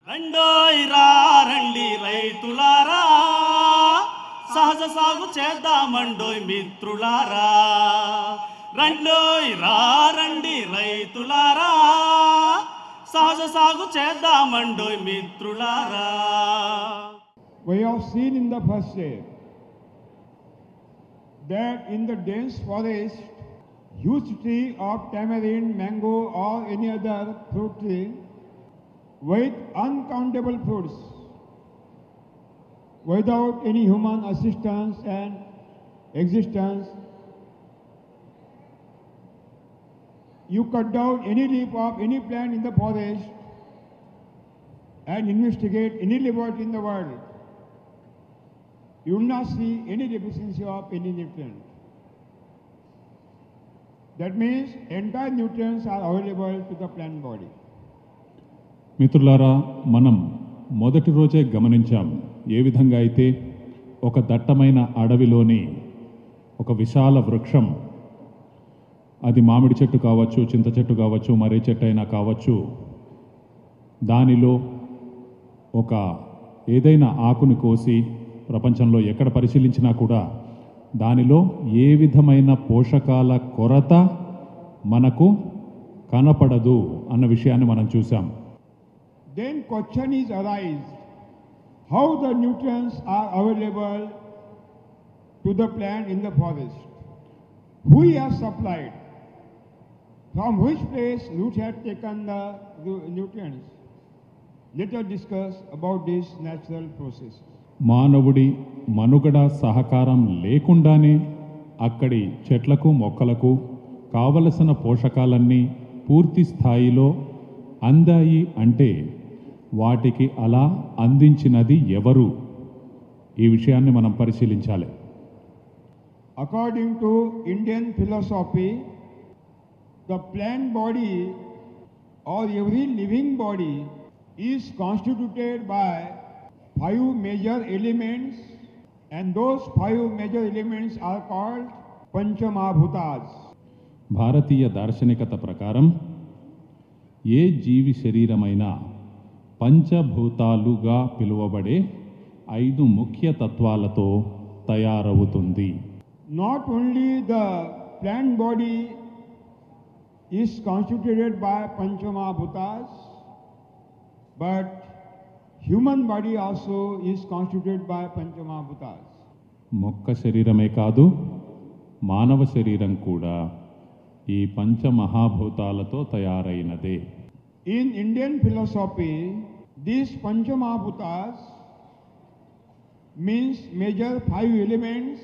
రండోయ్ రా రండి రైతులారా, సహజ సాగు చేద్దామండోయ్ మిత్రులారా. రండోయ్ రా రండి రైతులారా, సహజ సాగు చేద్దామండోయ్ మిత్రులారా. We have seen in the first day that in the dense forest, huge tree of tamarind, mango or any other fruit tree with uncountable fruits without any human assistance and existence. You cut down any leaf of any plant in the forest and investigate any laboratory in the world, you will not see any deficiency of any nutrient. That means entire nutrients are available to the plant body. మిత్రులారా, మనం మొదటి రోజే గమనించాం ఏ విధంగా అయితే ఒక దట్టమైన అడవిలోని ఒక విశాల వృక్షం, అది మామిడి చెట్టు కావచ్చు, చింత చెట్టు కావచ్చు, మర్రి చెట్టు అయినా కావచ్చు, దానిలో ఒక ఏదైనా ఆకుని కోసి ప్రపంచంలో ఎక్కడ పరిశీలించినా కూడా దానిలో ఏ విధమైన పోషకాల కొరత మనకు కనపడదు అన్న విషయాన్ని మనం చూసాం. Then question is arise, how the nutrients are available to the plant in the forest? Who has supplied? From which place root had taken the nutrients? Let us discuss about this natural process. మానవుడి మనుగడ సహకారం లేకుండానే అక్కడి చెట్లకు మొక్కలకు కావలసిన పోషకాలన్నీ పూర్తి స్థాయిలో అందాయి అంటే వాటికి అలా అందించినది ఎవరు? ఈ విషయాన్ని మనం పరిశీలించాలి. According to Indian philosophy, the plant body or every living body is constituted by 5 major elements, and those 5 major elements are called Panchamahabhutas. భారతీయ దార్శనికత ప్రకారం ఏ జీవి శరీరమైనా పంచభూతాలుగా పిలువబడే 5 ముఖ్య తత్వాలతో తయారవుతుంది. Not only the plant body is constituted by Panchamahabhutas, but human body also is constituted by Panchamahabhutas. మొక్క శరీరమే కాదు, మానవ శరీరం కూడా ఈ పంచమహాభూతాలతో తయారైనదే. In Indian philosophy, these Panchamahabhutas means major 5 elements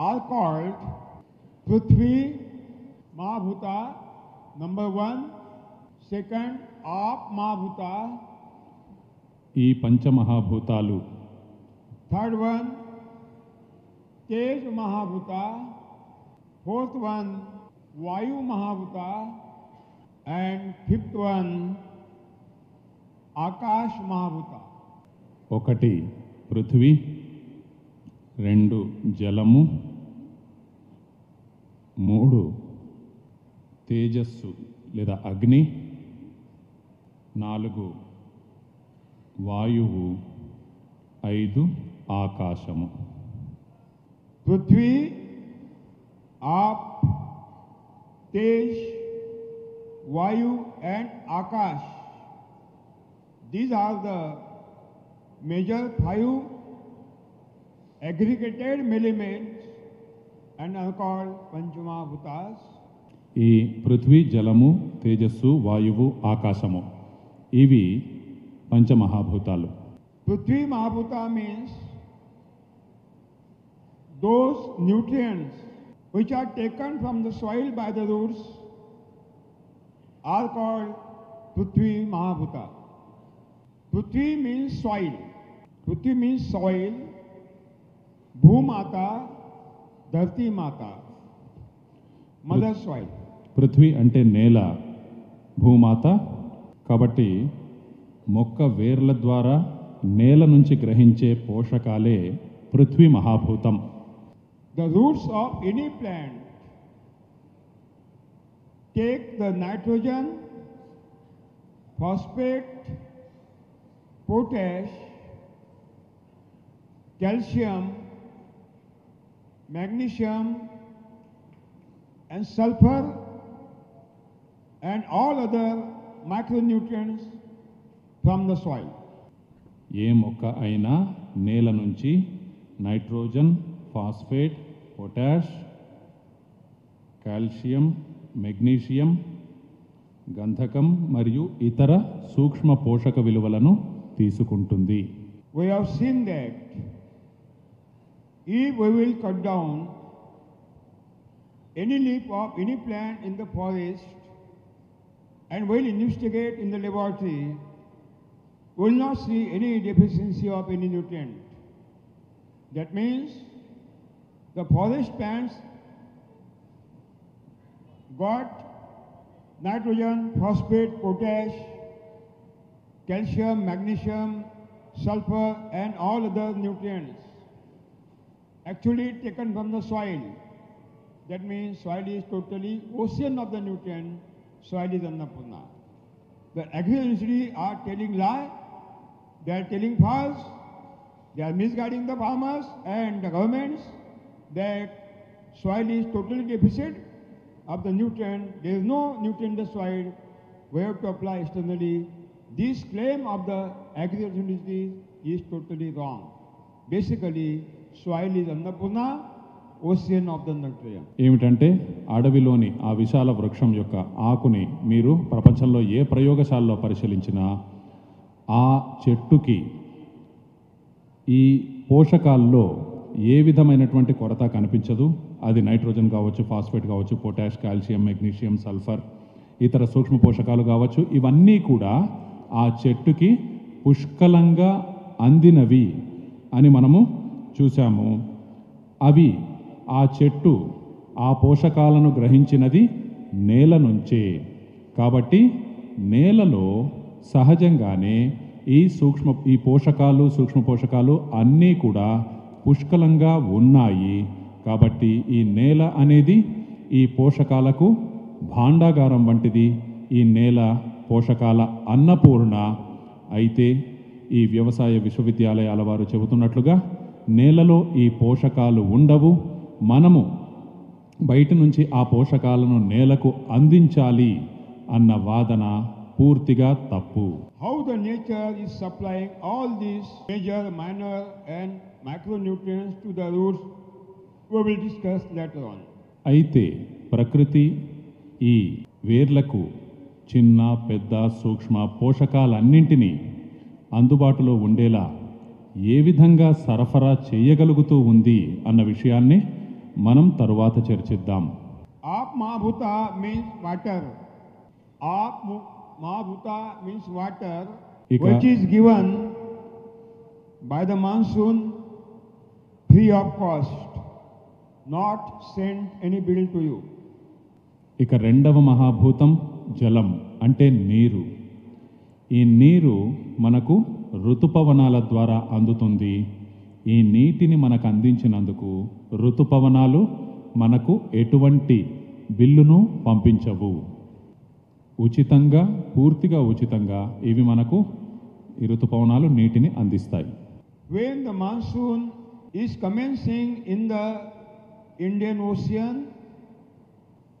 are called Prithvi Mahabhuta, number 1, second Aap Mahabhuta, ఈ పంచమహాభూతాలు third one Tej Mahabhuta, fourth one Vayu Mahabhuta, and fifth one Akash Mahabhuta. 1 Prithvi, 2 జలము, 3 తేజస్సు లేదా అగ్ని, 4 వాయువు, 5 ఆకాశము. Prithvi, Aap, Tej, Vayu and Akash. These are the major 5 aggregated elements and are called Panchamahabhutas. ఈ పృథ్వీ, జలము, తేజస్సు, వాయువు, ఆకాశము ఇవి పంచమహాభూతాలు. Prithvi Mahabhuta means those nutrients which are taken from the soil by the roots are called Prithvi Mahabhuta. Prithvi means soil. Prithvi means soil. Bhumata, Dharti Mata, mother soil. Prithvi అంటే నేల, భూమాత. కాబట్టి మొక్క వేర్ల ద్వారా నేల నుంచి గ్రహించే పోషకాలే Prithvi మహాభూతం. The roots of any plant take the nitrogen, phosphate, potash, calcium, magnesium, and sulfur, and all other micronutrients from the soil. ఏ మొక్క అయినా నేల నుంచి nitrogen, phosphate, potash, calcium, magnesium, గంధకం మరియు ఇతర సూక్ష్మ పోషక విలువలను తీసుకుంటుంది. We have seen that if we will cut down any leaf of any plant in the forest and will investigate in the laboratory, we will not see any deficiency of any nutrient. That means the forest plants got nitrogen, phosphate, potash, calcium, magnesium, sulfur, and all other nutrients actually taken from the soil. That means soil is totally ocean of the nutrient. Soil is Annapurna. The agri-industry are telling lie. They are telling false. They are misguiding the farmers and the governments that soil is totally deficit of the nutrient. There is no nutrient in the soil. We have to apply externally. This claim of the agri-industry is totally wrong. Basically, soil is Annapurna, ocean of the nutrient. ఏమిటంటే అడవిలోని ఆ విశాల వృక్షం యొక్క ఆకుని మీరు ప్రపంచంలో ఏ ప్రయోగశాలలో పరిశీలించినా ఆ చెట్టుకి ఈ పోషకాల్లో ఏ విధమైనటువంటి కొరత కనిపించదు. అది నైట్రోజన్ కావచ్చు, ఫాస్ఫేట్ కావచ్చు, పొటాష్, కాల్షియం, మెగ్నీషియం, సల్ఫర్, ఇతర సూక్ష్మ పోషకాలు కావచ్చు, ఇవన్నీ కూడా ఆ చెట్టుకి పుష్కలంగా అందినవి అని మనము చూసాము. అవి ఆ చెట్టు ఆ పోషకాలను గ్రహించినది నేల నుంచే. కాబట్టి నేలలో సహజంగానే ఈ పోషకాలు, సూక్ష్మ పోషకాలు అన్నీ కూడా పుష్కలంగా ఉన్నాయి. కాబట్టి ఈ నేల అనేది ఈ పోషకాలకు భాండాగారం వంటిది. ఈ నేల పోషకాల అన్నపూర్ణ. అయితే ఈ వ్యవసాయ విశ్వవిద్యాలయాల వారు చెబుతున్నట్లుగా నేలలో ఈ పోషకాలు ఉండవు. మనము బయట నుంచి ఆ పోషకాలను నేలకు అందించాలి అన్న వాదన పూర్తిగా తప్పు. How the nature is supplying all these major, minor and micronutrients to the roots, we will discuss later on. అయితే ప్రకృతి ఈ వేర్లకు చిన్న, పెద్ద, సూక్ష్మ పోషకాలన్నింటినీ అందుబాటులో ఉండేలా ఏ విధంగా సరఫరా చేయగలుగుతూ ఉంది అన్న విషయాన్ని మనం తరువాత చర్చిద్దాం. Aap Mahabhuta means water. Aap Mahabhuta means water, which is given by the monsoon free of cost, not send any bill to you. ఇక రెండవ మహాభూతం జలం అంటే నీరు. ఈ నీరు మనకు ఋతుపవనాల ద్వారా అందుతుంది. ఈ నీటిని మనకు అందించినందుకు ఋతుపవనాలు మనకు ఎటువంటి బిల్లును పంపించవు. ఉచితంగా, పూర్తిగా ఉచితంగా ఇవి మనకు ఈ ఋతుపవనాలు నీటిని అందిస్తాయి. When the monsoon is commencing in the Indian Ocean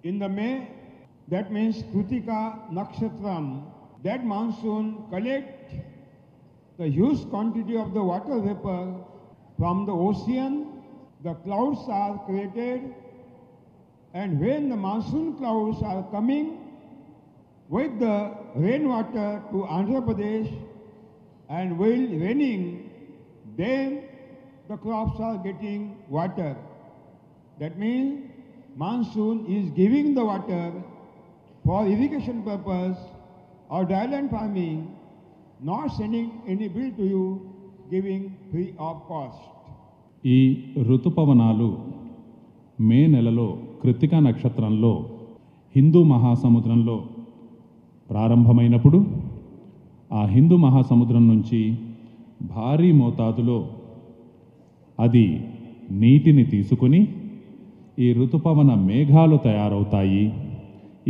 in the May, that means Kritika Nakshatram, that monsoon collects the huge quantity of the water vapor from the ocean. The clouds are created, and when the monsoon clouds are coming with the rainwater to Andhra Pradesh and while raining, then the crops are getting water. That means monsoon is giving the water for irrigation purpose or dryland farming, not sending any bill to you, giving free of cost. ఈ ఋతుపవనాలు మే నెలలో కృత్తికా నక్షత్రంలో హిందూ మహాసముద్రంలో ప్రారంభమైనప్పుడు ఆ హిందూ మహాసముద్రం నుంచి భారీ మోతాదులో అది నీటిని తీసుకుని ఈ ఋతుపవన మేఘాలు తయారవుతాయి.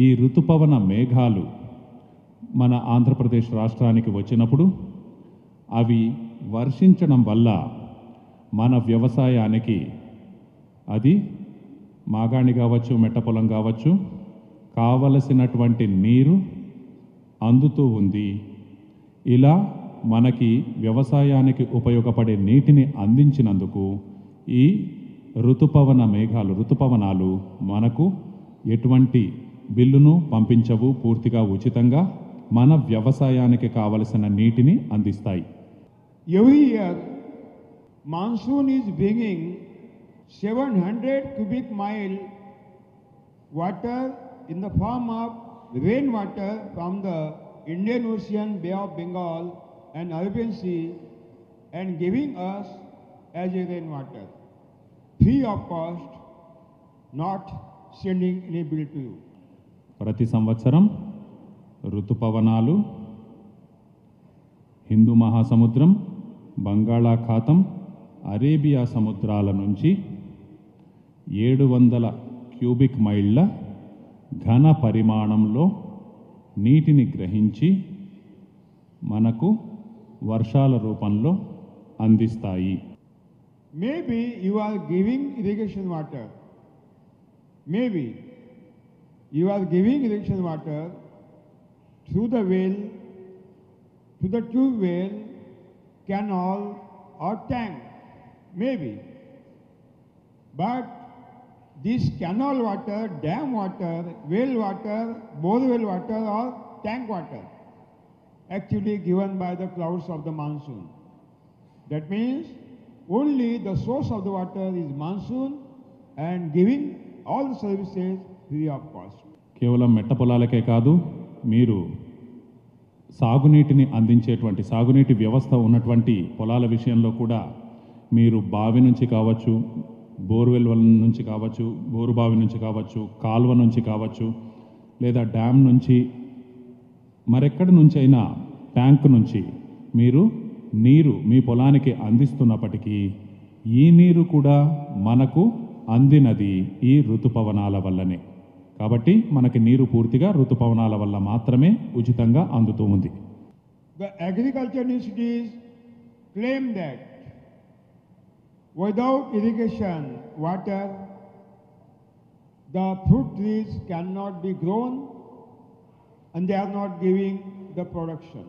ఈ ఋతుపవన మేఘాలు మన ఆంధ్రప్రదేశ్ రాష్ట్రానికి వచ్చినప్పుడు అవి వర్షించడం వల్ల మన వ్యవసాయానికి అది మాగాణి కావచ్చు, మెట్ట పొలం కావచ్చు, కావలసినటువంటి నీరు అందుతూ ఉంది. ఇలా మనకి వ్యవసాయానికి ఉపయోగపడే నీటిని అందించినందుకు ఈ ఋతుపవనాలు మనకు ఎటువంటి బిల్లును పంపించవు, పూర్తిగా ఉచితంగా మన వ్యవసాయానికి కావలసిన నీటిని అందిస్తాయి. Every year, monsoon is bringing 700 cubic mile water in the form of rainwater from the Indian Ocean, Bay of Bengal and Arabian Sea and giving us as a rainwater, free of cost, not sending any bill to you. ప్రతి సంవత్సరం ఋతుపవనాలు హిందూ మహాసముద్రం, బంగాళాఖాతం, Arabia సముద్రాల నుంచి 700 cubic మైళ్ళ ఘన పరిమాణంలో నీటిని గ్రహించి మనకు వర్షాల రూపంలో అందిస్తాయి. Maybe you are giving irrigation water. Maybe you are giving irrigation water through the well, to the tube well, canal or tank. Maybe. But this canal water, dam water, well water, borewell water or tank water actually given by the clouds of the monsoon. That means only the source of the water is monsoon and giving all the services free of cost. కేవలం మెట్ట పొలాలకే కాదు, మీరు సాగునీటిని అందించేటువంటి సాగునీటి వ్యవస్థ ఉన్నటువంటి పొలాల విషయంలో కూడా మీరు బావి నుంచి కావచ్చు, బోర్వెల్ నుంచి కావచ్చు, బోరు బావి నుంచి కావచ్చు, కాలువ నుంచి కావచ్చు, లేదా డ్యామ్ నుంచి, మరెక్కడి నుంచి అయినా ట్యాంక్ నుంచి మీరు నీరు మీ పొలానికి అందిస్తున్నప్పటికీ ఈ నీరు కూడా మనకు అందినది ఈ ఋతుపవనాల వల్లనే. కాబట్టి మనకి నీరు పూర్తిగా ఋతుపవనాల వల్ల మాత్రమే ఉచితంగా అందుతూ ఉంది. The agriculture universities claim that without irrigation water, the fruit trees cannot be grown and they are not giving the production.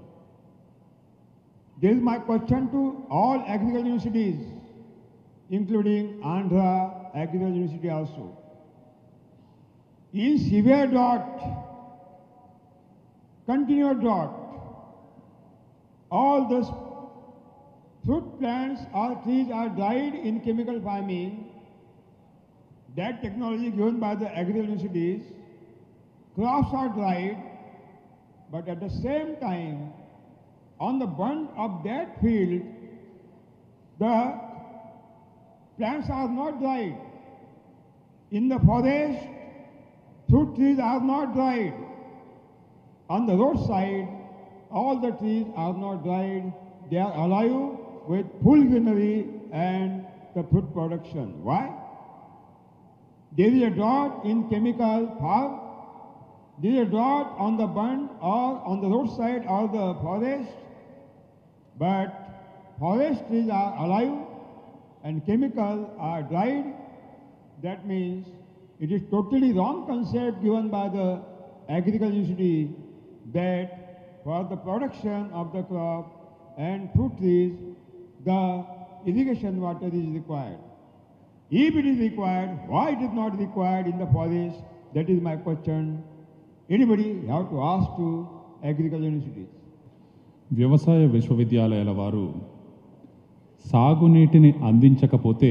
This is my question to all agriculture universities, including Andhra Agriculture University also. In severe drought, continuous drought, all the fruit plants or trees are dried in chemical farming. That technology given by the agriculture universities, crops are dried, but at the same time, on the burnt of that field, the plants are not dried. In the forest, fruit trees are not dried. On the roadside, all the trees are not dried. They are alive with full greenery and the fruit production. Why? There is a drought in chemical farm. There is a drought on the burnt or on the roadside or the forest. But forest trees are alive and chemicals are dried. That means it is totally wrong concept given by the agriculture university that for the production of the crop and fruit trees, the irrigation water is required. If it is required, why it is not required in the forest? That is my question. Anybody have to ask to agriculture universities. వ్యవసాయ విశ్వవిద్యాలయాల వారు సాగునీటిని అందించకపోతే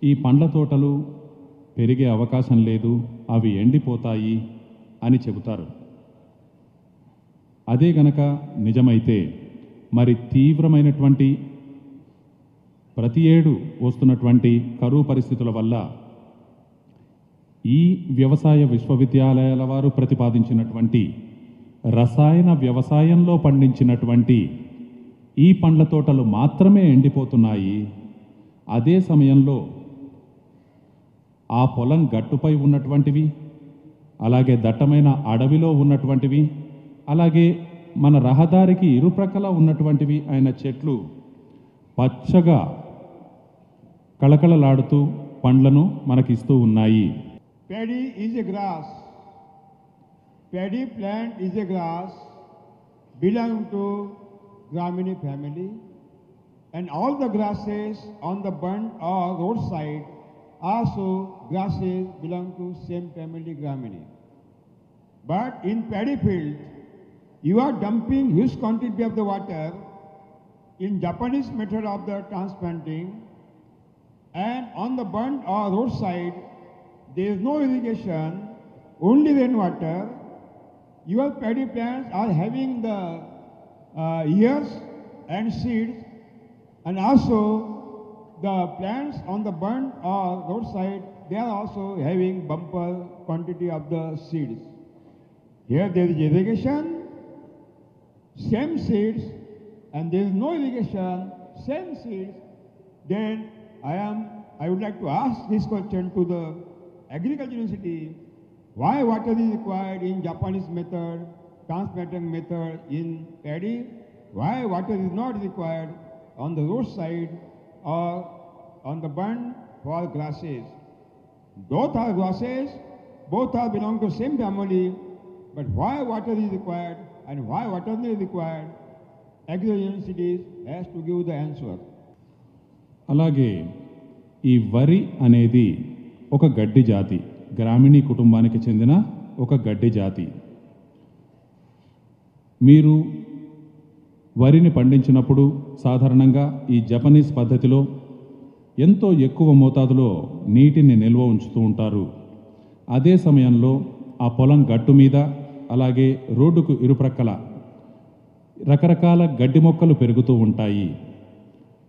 ఈ పండ్ల తోటలు పెరిగే అవకాశం లేదు, అవి ఎండిపోతాయి అని చెబుతారు. అదే గనక నిజమైతే మరి తీవ్రమైనటువంటి ప్రతి ఏడు వస్తున్నటువంటి కరువు పరిస్థితుల వల్ల ఈ వ్యవసాయ విశ్వవిద్యాలయాల వారు ప్రతిపాదించినటువంటి రసాయన వ్యవసాయంలో పండించినటువంటి ఈ పండ్ల తోటలు మాత్రమే ఎండిపోతున్నాయి. అదే సమయంలో ఆ పొలం గట్టుపై ఉన్నటువంటివి, అలాగే దట్టమైన అడవిలో ఉన్నటువంటివి, అలాగే మన రహదారికి ఇరుప్రక్కల ఉన్నటువంటివి అయిన చెట్లు పచ్చగా కళకళలాడుతూ పండ్లను మనకిస్తూ ఉన్నాయి. Paddy is a grass. Paddy plant is a grass belonging to Gramini family, and all the grasses on the bund or roadside also grasses belong to same family Gramini. But in paddy field, you are dumping huge quantity of the water in Japanese method of the transplanting, and on the bund or roadside there is no irrigation, only rainwater. Your paddy plants are having the ears and seeds, and also the plants on the bund or roadside, they are also having bumper quantity of the seeds. Here there is irrigation, same seeds, and there is no irrigation, same seeds. Then I would like to ask this question to the Agriculture University: why water is required in Japanese method, transplanting method in paddy? Why water is not required on the roadside or on the bund for grasses? Both are grasses, both are belong to same family, but why water is required and why water is required? Agriculture Universities has to give the answer. అలాగే ఈ వరి అనేది ఒక గడ్డి జాతి, గ్రామీణ కుటుంబానికి చెందిన ఒక గడ్డి జాతి. మీరు వరిని పండించినప్పుడు సాధారణంగా ఈ జపనీస్ పద్ధతిలో ఎంతో ఎక్కువ మోతాదులో నీటిని నిల్వ ఉంచుతూ ఉంటారు. అదే సమయంలో ఆ పొలం గట్టు మీద అలాగే రోడ్డుకు ఇరుప్రక్కల రకరకాల గడ్డి మొక్కలు పెరుగుతూ ఉంటాయి.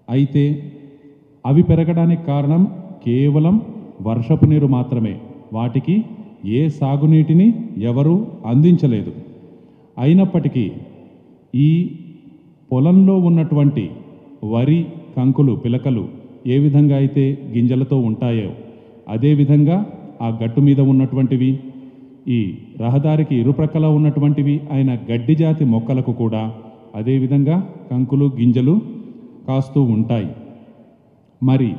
అయితే అవి పెరగడానికి కారణం కేవలం వర్షపు నీరు మాత్రమే. వాటికి ఏ సాగునీటిని ఎవరూ అందించలేదు. అయినప్పటికీ ఈ పొలంలో ఉన్నటువంటి వరి కంకులు పిలకలు ఏ విధంగా అయితే గింజలతో ఉంటాయో అదేవిధంగా ఆ గట్టు మీద ఉన్నటువంటివి ఈ రహదారికి ఇరుప్రక్కల ఉన్నటువంటివి అయిన గడ్డి జాతి మొక్కలకు కూడా అదేవిధంగా కంకులు గింజలు కాస్తూ ఉంటాయి. మరి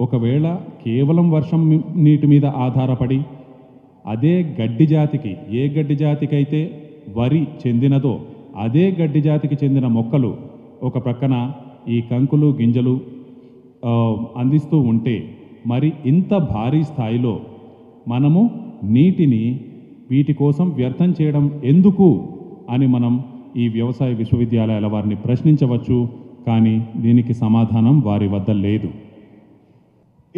ఒకవేళ కేవలం వర్షం నీటి మీద ఆధారపడి అదే గడ్డి జాతికి ఏ గడ్డి జాతికైతే వరి చెందినదో అదే గడ్డి జాతికి చెందిన మొక్కలు ఒక ప్రక్కన ఈ కంకులు గింజలు అందిస్తూ ఉంటే మరి ఇంత భారీ స్థాయిలో మనము నీటిని వీటి కోసం వ్యర్థం చేయడం ఎందుకు అని మనం ఈ వ్యవసాయ విశ్వవిద్యాలయాల వారిని ప్రశ్నించవచ్చు. కానీ దీనికి సమాధానం వారి వద్ద లేదు.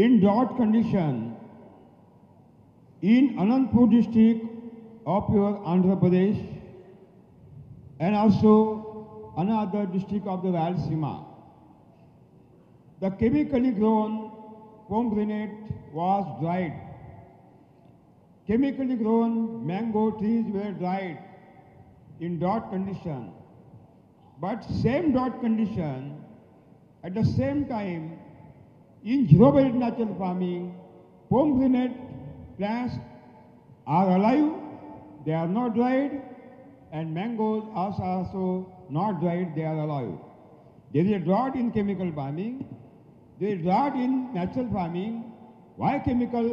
In drought condition, in Anandpur district of your Andhra Pradesh and also another district of the Rayalaseema, the chemically grown pomegranate was dried. Chemically grown mango trees were dried in drought condition. But same drought condition, at the same time, in zero-based natural farming, pomegranate plants are alive, they are not dried, and mangoes are also not dried, they are alive. There is a drought in chemical farming, there is a drought in natural farming. Why chemical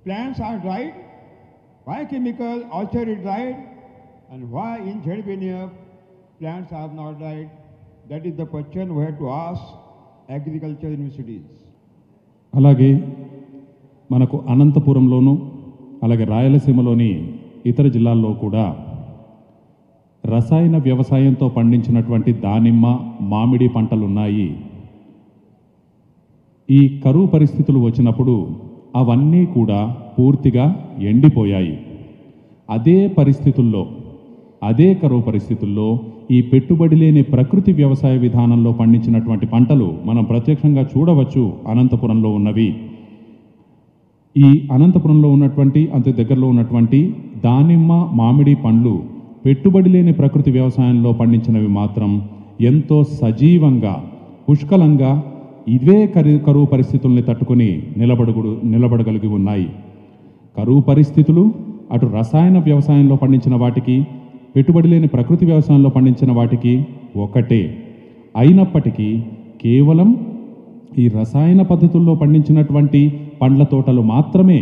plants are dried? Why chemical orchard is dried? And why in ZBNF plants are not dried? That is the question we have to ask agriculture universities. అలాగే మనకు అనంతపురంలోను అలాగే రాయలసీమలోని ఇతర జిల్లాల్లో కూడా రసాయన వ్యవసాయంతో పండించినటువంటి దానిమ్మ మామిడి పంటలు ఉన్నాయి. ఈ కరువు పరిస్థితులు వచ్చినప్పుడు అవన్నీ కూడా పూర్తిగా ఎండిపోయాయి. అదే పరిస్థితుల్లో అదే కరువు పరిస్థితుల్లో ఈ పెట్టుబడి లేని ప్రకృతి వ్యవసాయ విధానంలో పండించినటువంటి పంటలు మనం ప్రత్యక్షంగా చూడవచ్చు. అనంతపురంలో ఉన్నవి ఈ అనంతపురంలో ఉన్నటువంటి అంత దగ్గరలో ఉన్నటువంటి దానిమ్మ మామిడి పండ్లు పెట్టుబడి లేని ప్రకృతి వ్యవసాయంలో పండించినవి మాత్రం ఎంతో సజీవంగా పుష్కలంగా ఇవే కరువు పరిస్థితుల్ని తట్టుకొని నిలబడగలిగి ఉన్నాయి. కరువు పరిస్థితులు అటు రసాయన వ్యవసాయంలో పండించిన వాటికి పెట్టుబడి లేని ప్రకృతి వ్యవసాయంలో పండించిన వాటికి ఒకటే. అయినప్పటికీ కేవలం ఈ రసాయన పద్ధతుల్లో పండించినటువంటి పండ్ల తోటలు మాత్రమే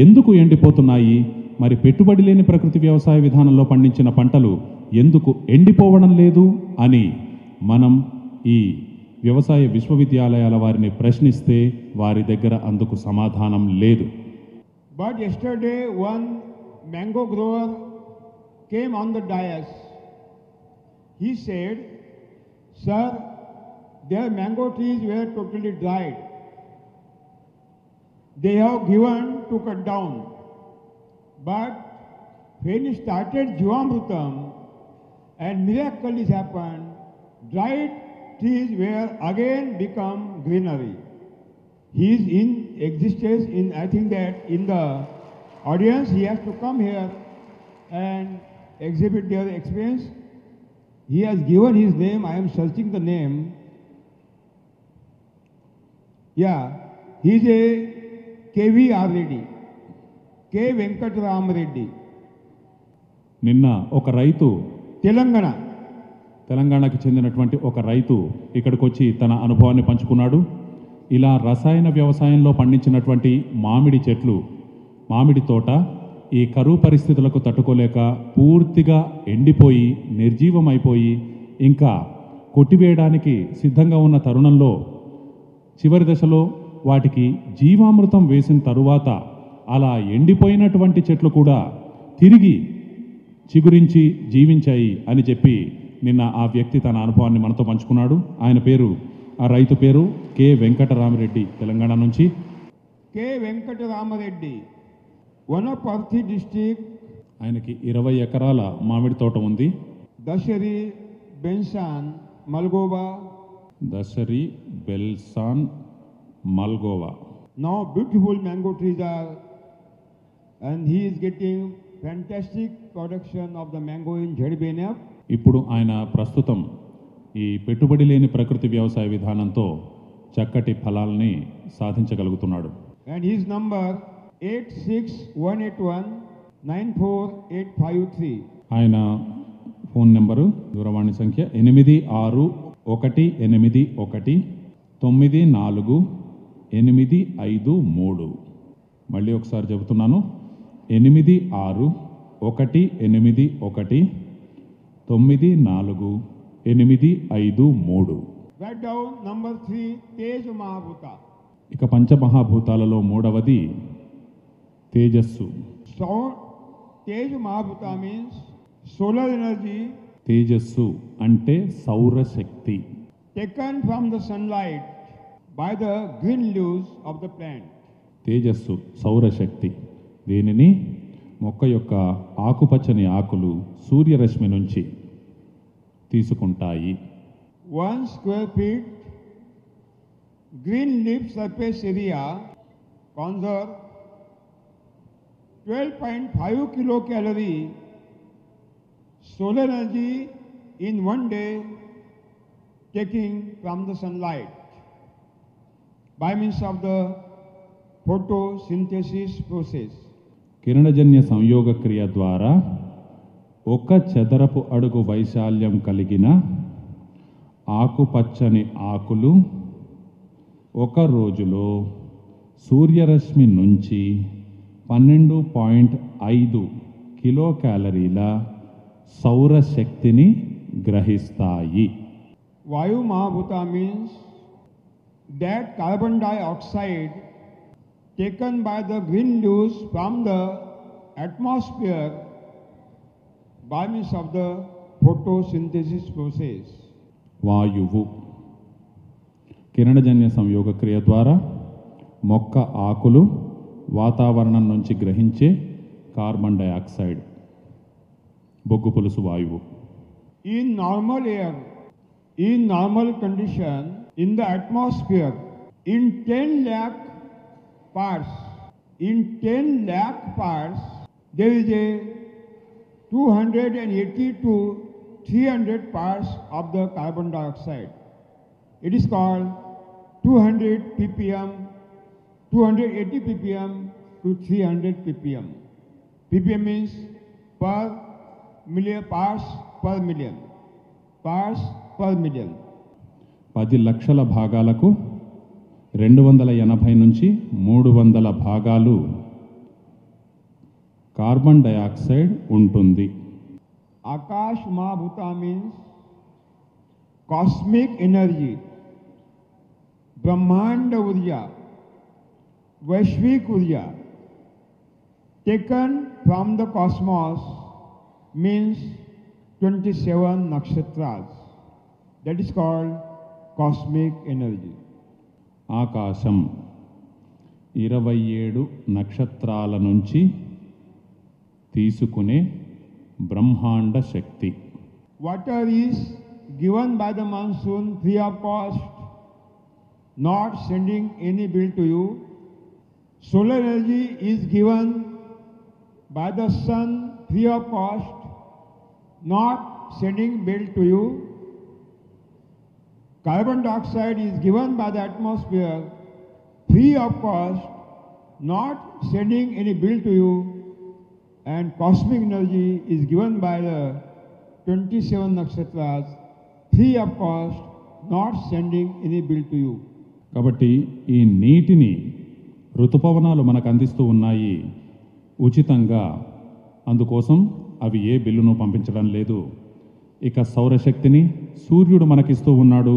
ఎందుకు ఎండిపోతున్నాయి? మరి పెట్టుబడి లేని ప్రకృతి వ్యవసాయ విధానంలో పండించిన పంటలు ఎందుకు ఎండిపోవడం లేదు అని మనం ఈ వ్యవసాయ విశ్వవిద్యాలయాల వారిని ప్రశ్నిస్తే వారి దగ్గర అందుకు సమాధానం లేదు. But yesterday one mango grower came on the dais. He said, "Sir, their mango trees were totally dried. They have given to cut down. But when he started Jivamrutam and miracle is happened, dried trees were again become greenery." He is in existence in, I think that in the audience, he has to come here and exhibit their experience. He has given his name, I am searching the name. Yeah, he is a KVR Reddy, K. Venkatram Reddy, నిన్న ఒక రైతు Telangana. తెలంగాణకు చెందినటువంటి ఒక రైతు ఇక్కడికి వచ్చి తన అనుభవాన్ని పంచుకున్నాడు. ఇలా రసాయన వ్యవసాయంలో పండించినటువంటి మామిడి చెట్లు, మామిడి తోట ఈ కరువు పరిస్థితులకు తట్టుకోలేక పూర్తిగా ఎండిపోయి నిర్జీవమైపోయి ఇంకా కొట్టివేయడానికి సిద్ధంగా ఉన్న తరుణంలో చివరి దశలో వాటికి జీవామృతం వేసిన తరువాత అలా ఎండిపోయినటువంటి చెట్లు కూడా తిరిగి చిగురించి జీవించాయి అని చెప్పి నిన్న ఆ వ్యక్తి తన అనుభవాన్ని మనతో పంచుకున్నాడు. ఆయన పేరు, ఆ రైతు పేరు కె వెంకటరామరెడ్డి, తెలంగాణ నుంచి. K. Venkatram Reddy, Vanaparthi district, ఆయనకి 20 ఎకరాల మామిడి తోట ఉంది. Dashari, Bensan, Malgova. Dasheri, బెల్సాన్, Malgova. Now beautiful mango trees are, and he is getting fantastic production of the mango in Jhadbenap. ఇప్పుడు ఆయన ప్రస్తుతం ఈ పెట్టుబడి లేని ప్రకృతి వ్యవసాయ విధానంతో చక్కటి ఫలాల్ని సాధించగలుగుతున్నాడు. And his number 86181948553. ఆయన ఫోన్ నెంబరు, దూరవాణి సంఖ్య 8618949853. మళ్ళీ ఒకసారి చెబుతున్నాను, 8618949853. Write down number 3, Tej Mahabhuta. ఇక పంచమహాభూతాలలో మూడవది తేజస్సు. So, Tej Mahabhuta means solar energy తేజస్సు అంటే సౌరశక్తి. taken from the sunlight by the green leaves of the plant. తేజస్సు సౌరశక్తి. దీనిని మొక్క యొక్క ఆకుపచ్చని ఆకులు సూర్యరశ్మి నుంచి తీసుకుంటాయి. 1 square feet green leaf surface area conserve 12.5 kilocalorie solar energy in one day taking from the sunlight by means of the photosynthesis process. కిరణజన్య సంయోగ క్రియ ద్వారా 1 చదరపు అడుగు వైశాల్యం కలిగిన ఆకుపచ్చని ఆకులు ఒక రోజులో సూర్యరశ్మి నుంచి 12.5 కిలో క్యాలరీల సౌరశక్తిని గ్రహిస్తాయి. Vayu Mahabhuta means that carbon dioxide taken by the green leaves from the atmosphere by means of the photosynthesis process. వాయువు కిరణజన్య సంయోగ క్రియ ద్వారా మొక్క ఆకులు వాతావరణం నుంచి గ్రహించే కార్బన్ డయాక్సైడ్, బొగ్గు పులుసు వాయువు. In normal air, in normal condition, in the atmosphere, in 10 lakh parts, there is a 280 to 300 parts of the carbon dioxide. It is called 200 ppm, 280 ppm to 300 ppm. ppm means per million parts per million. Parts per million. 10 లక్షల భాగాలకు 280 నుంచి 300 భాగాలు carbon dioxide ఉంటుంది. Akash Mahabhuta means cosmic energy, Brahmanda Urja, Vaishvik Urja, taken from the cosmos means 27 nakshatras. That is called cosmic energy. ఆకాశం 27 నక్షత్రాల నుంచి తీసుకునే బ్రహ్మాండ శక్తి. Water is given by the monsoon free of cost, not sending any bill to you. Solar energy is given by the sun free of cost, not sending bill to you. Carbon dioxide is given by the atmosphere free of cost, not sending any bill to you. And cosmic energy is given by the 27 nakshatras free of cost, not sending any bill to you. కాబట్టి ఈ నీటిని ఋతుపవనాలు మనకు అందిస్తూ ఉన్నాయి ఉచితంగా. అందుకోసం అవి ఏ బిల్లును పంపించడం లేదు. ఇక సౌరశక్తిని సూర్యుడు మనకిస్తూ ఉన్నాడు,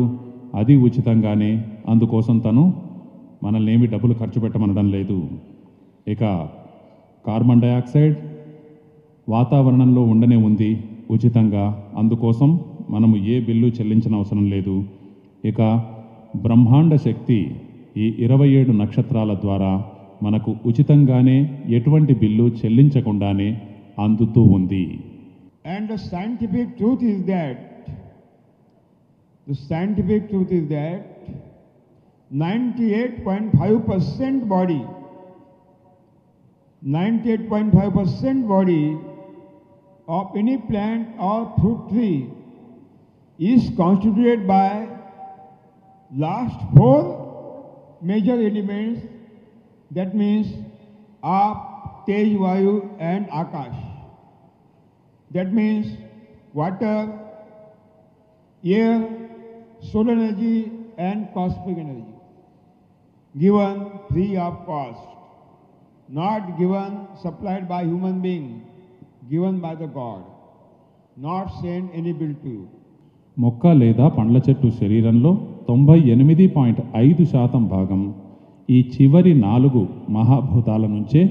అది ఉచితంగానే. అందుకోసం తను మనల్ని ఏమి డబ్బులు ఖర్చు పెట్టమనడం లేదు. ఇక కార్బన్ డయాక్సైడ్ వాతావరణంలో ఉండనే ఉంది ఉచితంగా. అందుకోసం మనము ఏ బిల్లు చెల్లించిన అవసరం లేదు. ఇక బ్రహ్మాండ శక్తి ఈ 27 నక్షత్రాల ద్వారా మనకు ఉచితంగానే ఎటువంటి బిల్లు చెల్లించకుండానే అందుతూ ఉంది. And the scientific truth is that 98.5% body, 98.5% body of any plant or fruit tree is constituted by last 4 major elements. That means Aap, Tej, Vayu and Akash. That means water, air, solar energy and cosmic energy. Given free of cost. Not given, supplied by human being. Given by the God. Not send any bill to you. మొక్క లేదా పండ్ల చెట్టు శరీరంలో 98.5% భాగం ఈ చివరి 4 మహాభూతాల నుంచే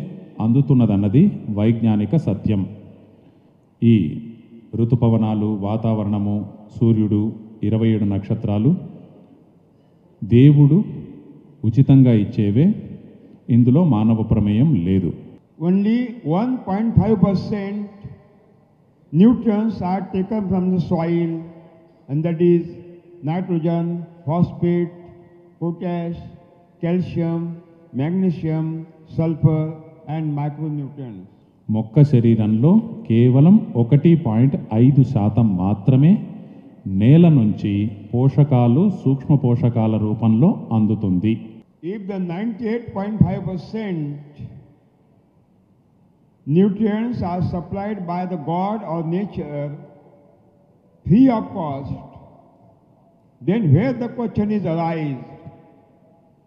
అందుతున్నదన్నది వైజ్ఞానిక సత్యం. ఈ ఋతుపవనాలు, వాతావరణము, సూర్యుడు, 27 నక్షత్రాలు దేవుడు ఉచితంగా ఇచ్చేవే. ఇందులో మానవ ప్రమేయం లేదు. Only 1.5% nutrients are taken from the soil, and that is nitrogen, phosphate, potash, calcium, magnesium, sulfur and micronutrients. మొక్క శరీరంలో కేవలం 1.5% మాత్రమే నేల నుంచి పోషకాలు, సూక్ష్మ పోషకాల రూపంలో అందుతుంది. If the 98.5% nutrients are supplied by the God or nature free of cost, then where the question is arise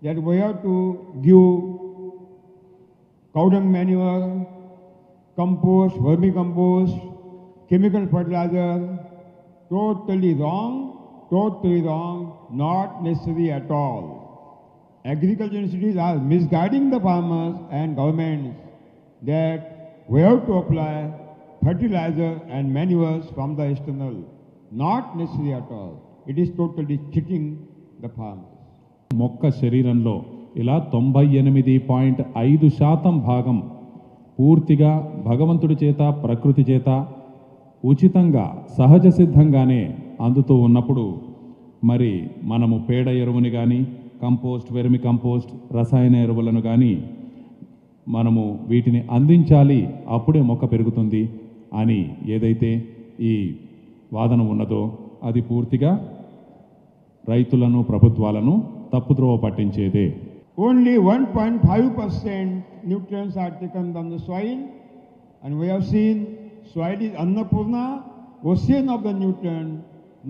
that we have to give cow dung manure, compost, vermicompost, chemical fertilizer, totally wrong, not necessary at all. Agriculture universities are misguiding the farmers and governments that we have to apply fertilizer and manures from the external. Not necessary at all. It is totally cheating the farmers. మొక్క శరీరంలో ఇలా 98.5% భాగం పూర్తిగా భగవంతుడి చేత, ప్రకృతి చేత ఉచితంగా, సహజ సిద్ధంగానే అందుతూ ఉన్నప్పుడు మరి మనము పేడ ఎరువుని కానీ, కంపోస్ట్, వెర్మి కంపోస్ట్, రసాయన ఎరువులను కానీ మనము వీటిని అందించాలి, అప్పుడే మొక్క పెరుగుతుంది అని ఏదైతే ఈ వాదన ఉన్నదో అది పూర్తిగా రైతులను, ప్రభుత్వాలను తప్పుద్రోవ పట్టించేదే. Only 1.5% nutrients are taken from the soil, and we have seen soil is Annapurna, ocean of the nutrient,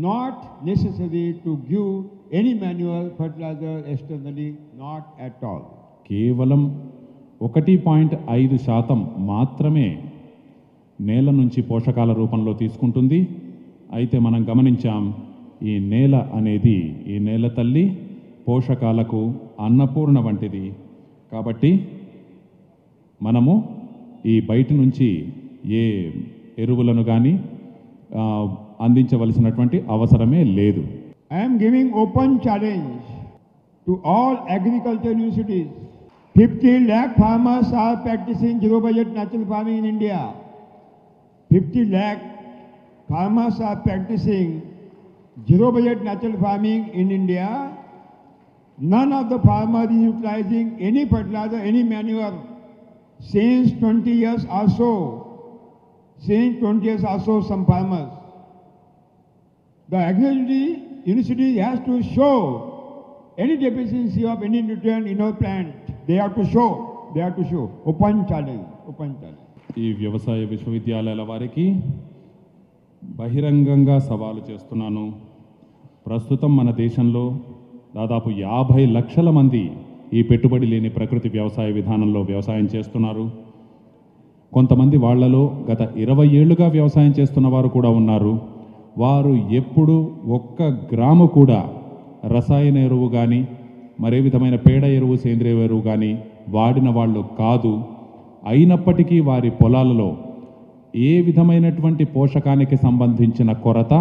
not necessary to give any manual fertilizer externally, not at all. కేవలం 1.5% మాత్రమే నేల నుంచి పోషకాల రూపంలో తీసుకుంటుంది. అయితే మనం గమనించాం, ఈ నేల అనేది, ఈ నేల తల్లి పోషకాలకు అన్నపూర్ణ వంటిది. కాబట్టి మనము ఈ బయట నుంచి ఏ ఎరువులను కానీ అందించవలసినటువంటి అవసరమే లేదు. I am giving open challenge to all agriculture universities. 50 lakh farmers are practicing zero budget natural farming in India. 50 lakh farmers are practicing zero budget natural farming in India. None of the farmers is utilizing any fertilizer, any manure since 20 years or so. Since 20 years or so, some farmers. The agriculture university has to show any deficiency of any nutrient in our plant. They have to show. They have to show. Open challenge. Open challenge. ఈ వ్యవసాయ విశ్వవిద్యాలయాల వారికి బహిరంగంగా సవాలు చేస్తున్నాను. ప్రస్తుతం మన దేశంలో దాదాపు 50 లక్షల మంది ఈ పెట్టుబడి లేని ప్రకృతి వ్యవసాయ విధానంలో వ్యవసాయం చేస్తున్నారు. కొంతమంది వాళ్లలో గత 20 ఏళ్లుగా వ్యవసాయం చేస్తున్న వారు కూడా ఉన్నారు. వారు ఎప్పుడు ఒక్క గ్రాము కూడా రసాయన ఎరువు కానీ, మరే విధమైన పేడ ఎరువు, సేంద్రియ ఎరువు కానీ వాడిన వాళ్ళు కాదు. అయినప్పటికీ వారి పొలాలలో ఏ విధమైనటువంటి పోషకానికి సంబంధించిన కొరత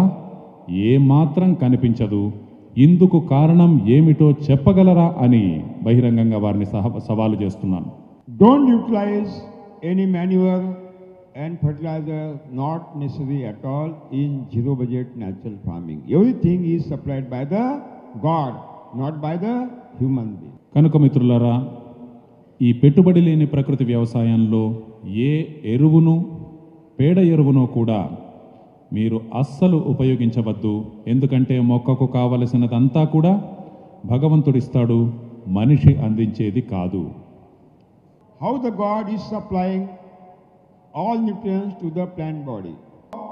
ఏమాత్రం కనిపించదు. ఇందుకు కారణం ఏమిటో చెప్పగలరా అని బహిరంగంగా వారిని సవాలు చేస్తున్నాను. Don't utilize any manure and fertilizer, not necessary at all in zero budget natural farming. Everything is supplied by the God, not by the human being. కనుక మిత్రులారా, ఈ పెట్టుబడి లేని ప్రకృతి వ్యవసాయంలో ఏ ఎరువును, పేడ ఎరువును కూడా మీరు అస్సలు ఉపయోగించవద్దు. ఎందుకంటే మొక్కకు కావలసినదంతా కూడా భగవంతుడిస్తాడు, మనిషి అందించేది కాదు. How the God is supplying all nutrients to the plant body.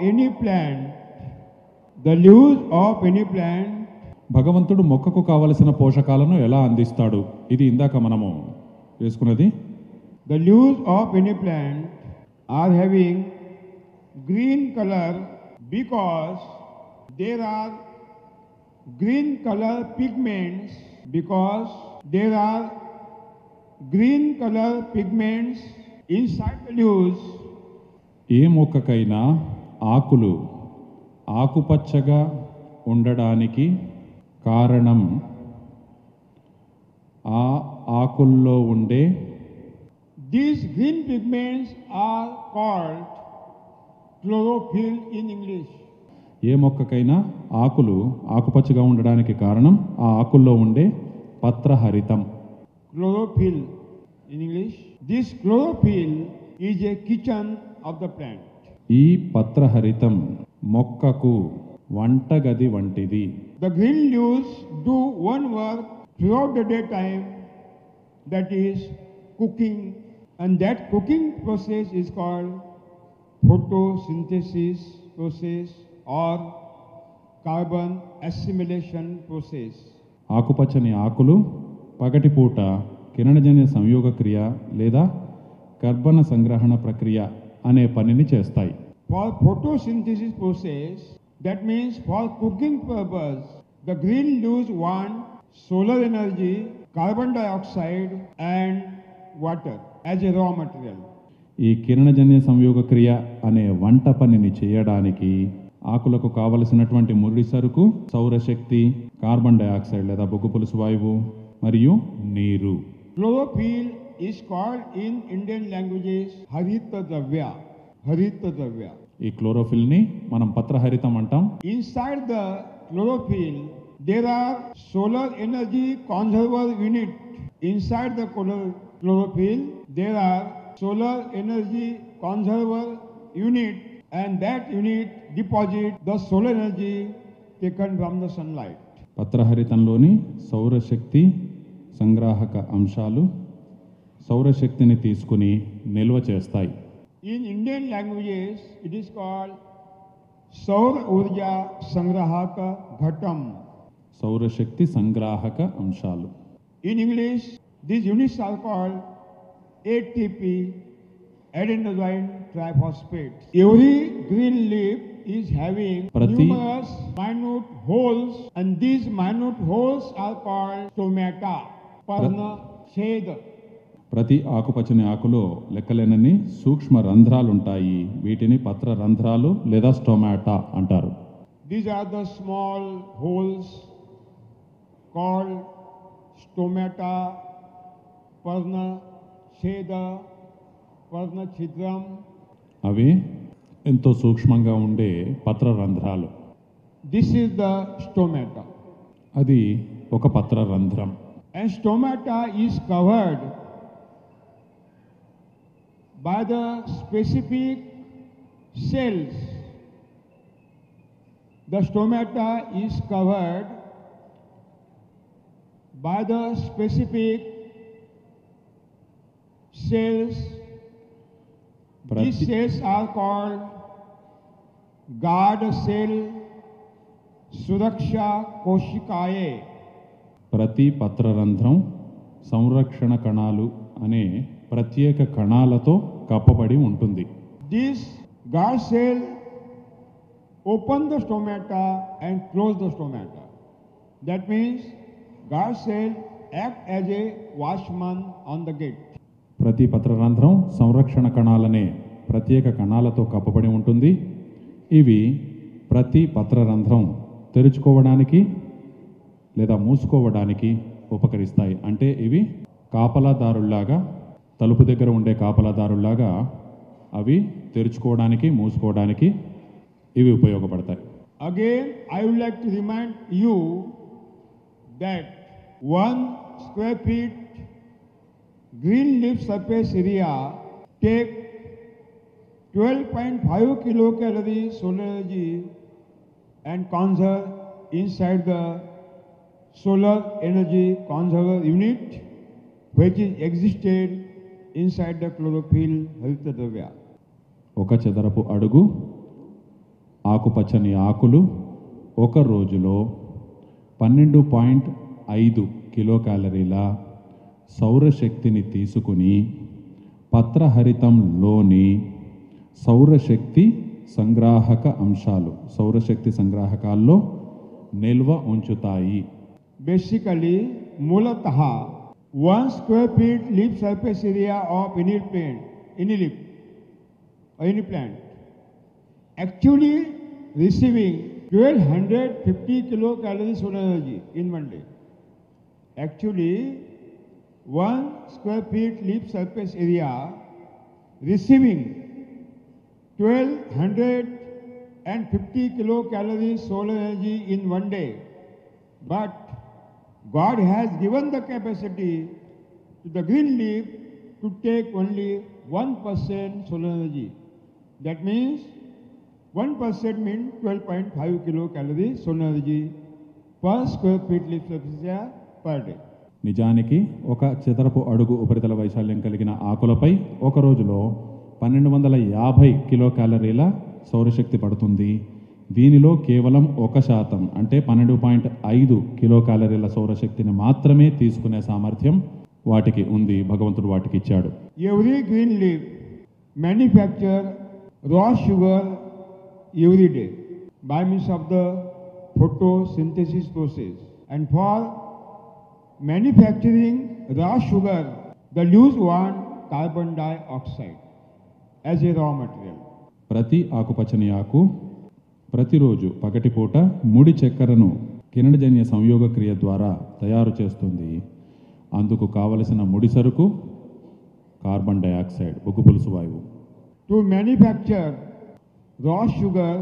Any plant, the leaves of any plant, భగవంతుడు మొక్కకు కావలసిన పోషకాలను ఎలా అందిస్తాడు? ఇది ఇందాక మనము వేసుకున్నది. the leaves of any plant are having green color because there are green color pigments, because there are green color pigments inside the leaves. ఏ మొక్కకైనా ఆకులు ఆకుపచ్చగా ఉండడానికి కారణం ఆ ఆకుల్లో ఉండే These green pigments are called chlorophyll in English. ఏ మొక్కకైనా ఆకులు ఆకుపచ్చగా ఉండడానికి కారణం ఆ ఆకుల్లో ఉండే పత్రహరితం. Chlorophyll in English. This chlorophyll is a kitchen of the plant. ఈ పత్రహరితం మొక్కకు వంటగది వంటిది. The green leaves do one work throughout the daytime, that is cooking, and that cooking process is called photosynthesis process or carbon assimilation process. ఆకుపచ్చని ఆకులు పగటిపూట కిరణజన్య సంయోగ క్రియ లేదా కర్బన సంగ్రహణ ప్రక్రియ అనే పనిని చేస్తాయి. For photosynthesis process, that means for cooking purpose, the green leaves want solar energy, carbon dioxide and water as a raw material. ఈ కిరణజన్య సంయోగ క్రియ అనే వంట పనిని చేయడానికి ఆకులకు కావలసినటువంటి ముడి సరుకు సౌరశక్తి, కార్బన్ డయాక్సైడ్ లేదా బొగ్గు పులుసు వాయువు మరియు నీరు. Chlorophyll is called in Indian languages Harita Dravya. Harita Dravya. ఈ క్లోరోఫిల్ని మనం పత్రహరితం అంటాం. Inside the chlorophyll, there are solar energy conserver unit. Inside the chlorophyll, there are solar energy conserver unit, and that unit deposit the solar energy taken from the sunlight. పత్రహరితంలోని సౌరశక్తి సంగ్రాహక అంశాలు సౌరశక్తిని తీసుకుని నిల్వ చేస్తాయి. In Indian languages, it is called Saur Urja Sangrahaka Ghatam. సౌరశక్తి సంగ్రాహక అంశాలు. In English, these units are called ATP, adenosine triphosphate. Every green leaf is having numerous minute holes, and these minute holes are called stomata, parna, sheda. ప్రతి ఆకుపచ్చని ఆకులో లెక్కలేనన్ని సూక్ష్మ రంధ్రాలుంటాయి. వీటిని పత్ర రంధ్రాలు లేదా స్టొమాటా అంటారు. These are the small holes called stomata, parna, sheda, parna chidram. అవి ఎంతో సూక్ష్మంగా ఉండే పత్ర రంధ్రాలు. This is the stomata. అది ఒక పత్ర రంధ్రం. And stomata is covered by the specific cells. The stomata is covered by the specific cells. These ప్రతి cells are called guard cell, suraksha koshikaye. ప్రతి పత్రరంధ్రం సంరక్షణ కణాలు అనే ప్రత్యేక కణాలతో కప్పబడి ఉంటుంది. This guard cell open the stomata and close the stomata. That means guard cell act as a watchman on the gate. ప్రతి పత్రరంధ్రం సంరక్షణ కణాలనే ప్రత్యేక కణాలతో కప్పబడి ఉంటుంది. ఇవి ప్రతి పత్రరంధ్రం తెరుచుకోవడానికి లేదా మూసుకోవడానికి ఉపకరిస్తాయి. అంటే ఇవి కాపలాదారుల్లాగా, తలుపు దగ్గర ఉండే కాపలాదారుల్లాగా అవి తెరుచుకోవడానికి మూసుకోవడానికి ఇవి ఉపయోగపడతాయి. Again, I would like to remind you that 1 square feet green leaf surface area take 12.5 kilocalories solar energy and conserve inside the solar energy conserver unit, which is existed inside the chlorophyll harita dravya. ఒక చదరపు అడుగు ఆకుపచ్చని ఆకులు ఒక రోజులో 12.5 కిలోకాలరీల సౌరశక్తిని తీసుకుని పత్రహరితంలోని సౌరశక్తి సంగ్రాహక అంశాలు, సౌరశక్తి సంగ్రాహకాల్లో నిల్వ ఉంచుతాయి. Basically, mulataha 1 square feet leaf surface area of any leaf or any plant actually receiving 1250 kilocalories solar energy in one day. Actually, 1 square feet leaf surface area receiving 1250 kilocalories solar energy in one day. But God has given the capacity to the green leaf to take only 1% solar energy. That means 1% means 12.5 kilocalories solar energy per square feet leaf surface area per day. నిజానికి ఒక చదరపు అడుగు ఉపరితల వైశాల్యం కలిగిన ఆకులపై ఒక రోజులో 1250 కిలోకాలరీల సౌరశక్తి పడుతుంది. దీనిలో కేవలం 1% అంటే 12.5 కిలోకాలరీల సౌరశక్తిని మాత్రమే తీసుకునే సామర్థ్యం వాటికి ఉంది. భగవంతుడు వాటికి ఇచ్చాడు. Every green leaf manufacture raw sugar every day by means of the photosynthesis process. And for manufacturing raw sugar, the leaves want carbon dioxide as a raw material. ప్రతి ఆకుపచ్చని ఆకు ప్రతిరోజు పగటిపూట ముడి చక్కెరను కిరణజన్య సంయోగ క్రియ ద్వారా తయారు చేస్తుంది. అందుకు కావలసిన ముడి సరుకు కార్బన్ డయాక్సైడ్, బొగ్గు పులుసు వాయువు. To manufacture raw sugar,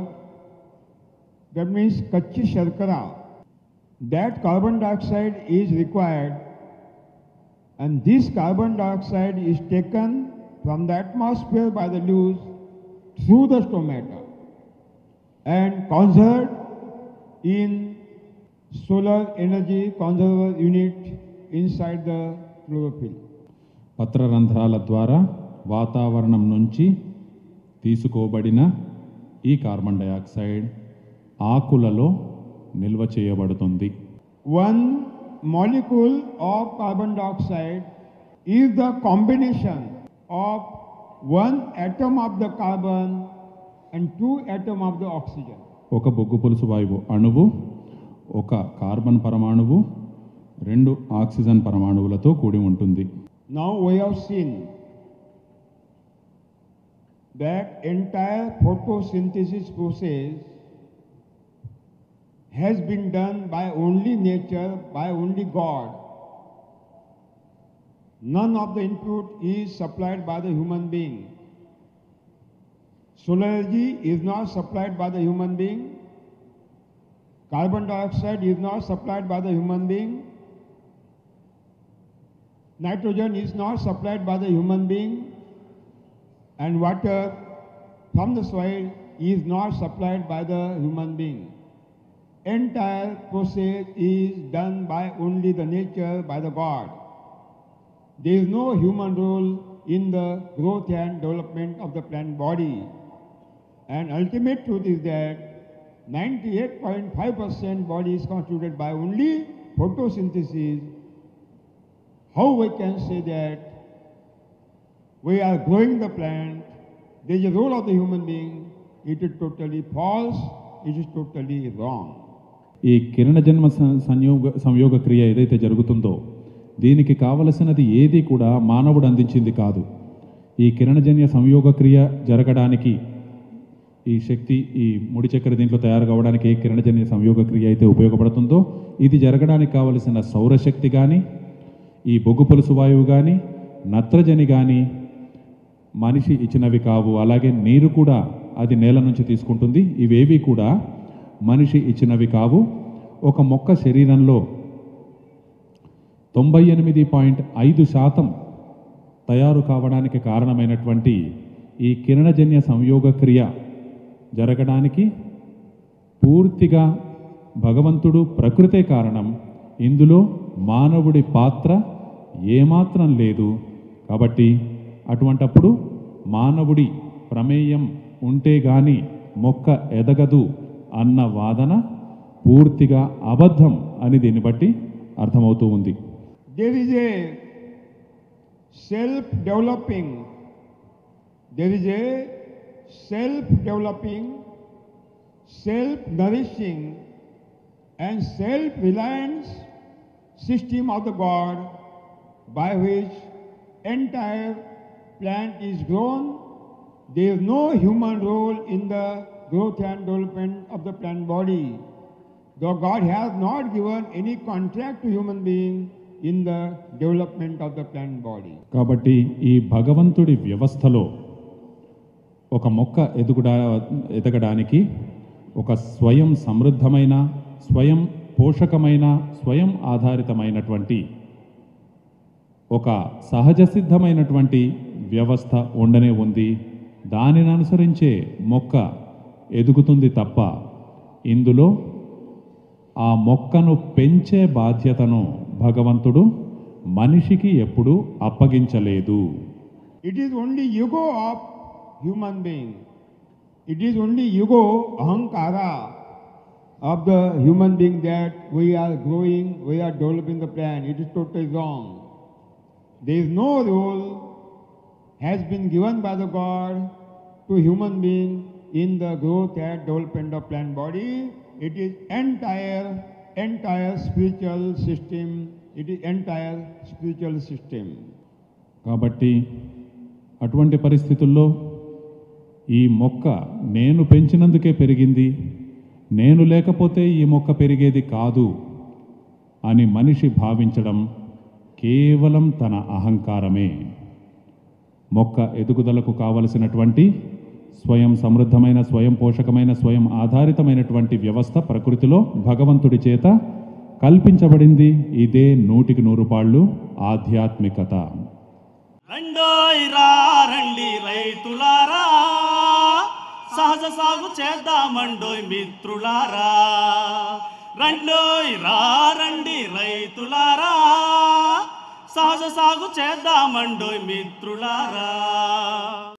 that means kachi sharkara, that carbon dioxide is required, and this carbon dioxide is taken from the atmosphere by the leaves through the stomata and conserved in solar energy conserver unit inside the chlorophyll. పత్రరంధ్రాల ద్వారా వాతావరణం నుంచి తీసుకోబడిన ఈ carbon dioxide ఆకులలో నిల్వ చేయబడుతుంది. One molecule of carbon dioxide is the combination of one atom of the carbon and two atoms of the oxygen. ఒక బొగ్గు పులుసు వాయువు అణువు ఒక కార్బన్ పరమాణువు రెండు ఆక్సిజన్ పరమాణువులతో కూడి ఉంటుంది. Now we have seen that entire photosynthesis process has been done by only nature, by only God. None of the input is supplied by the human being. Solar energy is not supplied by the human being. Carbon dioxide is not supplied by the human being. Nitrogen is not supplied by the human being. And water from the soil is not supplied by the human being. Entire process is done by only the nature, by the God. There is no human role in the growth and development of the plant body. And ultimate truth is that 98.5% body is constituted by only photosynthesis. How we can say that we are growing the plant, there is a role of the human being? It is totally false, it is totally wrong. ఈ కిరణజన్మ సంయోగ క్రియ ఏదైతే జరుగుతుందో దీనికి కావలసినది ఏది కూడా మానవుడు అందించింది కాదు. ఈ కిరణజన్య సంయోగ క్రియ జరగడానికి ఈ శక్తి ఈ ముడి చక్కెర దీంట్లో తయారు కావడానికి ఏ కిరణజన్య సంయోగ క్రియ అయితే ఉపయోగపడుతుందో ఇది జరగడానికి కావలసిన సౌరశక్తి కానీ ఈ బొగ్గు పులుసు వాయువు కానీ నత్రజని కానీ మనిషి ఇచ్చినవి కావు. అలాగే నీరు కూడా అది నేల నుంచి తీసుకుంటుంది. ఇవేవి కూడా మనిషి ఇచ్చినవి కావు. ఒక మొక్క శరీరంలో 98.5% తయారు కావడానికి కారణమైనటువంటి ఈ కిరణజన్య సంయోగ క్రియ జరగడానికి పూర్తిగా భగవంతుడు ప్రకృతే కారణం. ఇందులో మానవుడి పాత్ర ఏమాత్రం లేదు. కాబట్టి అటువంటప్పుడు మానవుడి ప్రమేయం ఉంటే గాని మొక్క ఎదగదు అన్న వాదన పూర్తిగా అబద్ధం అని దీన్ని బట్టి అర్థమవుతూ ఉంది. There is a self-developing, self-nourishing and self-reliant system of the God by which entire plant is grown. There is no human role in the growth and development of the plant body. Though God has not given any contract to human being in the development of the plant body. కాబట్టి ఈ భగవంతుడి వ్యవస్థలో ఒక మొక్క ఎదగడానికి ఒక స్వయం సమృద్ధమైన స్వయం పోషకమైన స్వయం ఆధారితమైనటువంటి ఒక సహజ సిద్ధమైనటువంటి వ్యవస్థ ఉండనే ఉంది. దానిని అనుసరించే మొక్క ఎదుగుతుంది తప్ప ఇందులో ఆ మొక్కను పెంచే బాధ్యతను భగవంతుడు మనిషికి ఎప్పుడూ అప్పగించలేదు. It is only ego of human being. It is only ego, ahankara of the human being that we are growing, we are developing the plant. It is totally wrong. There is no role has been given by the God to human being in the growth and development of plant body. It is entire spiritual system. It is entire spiritual system. కాబట్టి అటువంటి పరిస్థితుల్లో ఈ మొక్క నేను పెంచినందుకే పెరిగింది, నేను లేకపోతే ఈ మొక్క పెరిగేది కాదు అని మనిషి భావించడం కేవలం తన అహంకారమే. మొక్క ఎదుగుదలకు కావలసినటువంటి స్వయం సమృద్ధమైన స్వయం పోషకమైన స్వయం ఆధారితమైనటువంటి వ్యవస్థ ప్రకృతిలో భగవంతుడి చేత కల్పించబడింది. ఇదే 100% ఆధ్యాత్మికత. రండి రైతులారా, సహజ సాగు చేద్దామండోయ్ మిత్రులారా. రండి రైతులారా, సహజ సాగు చేద్దామండోయ్ మిత్రులారా.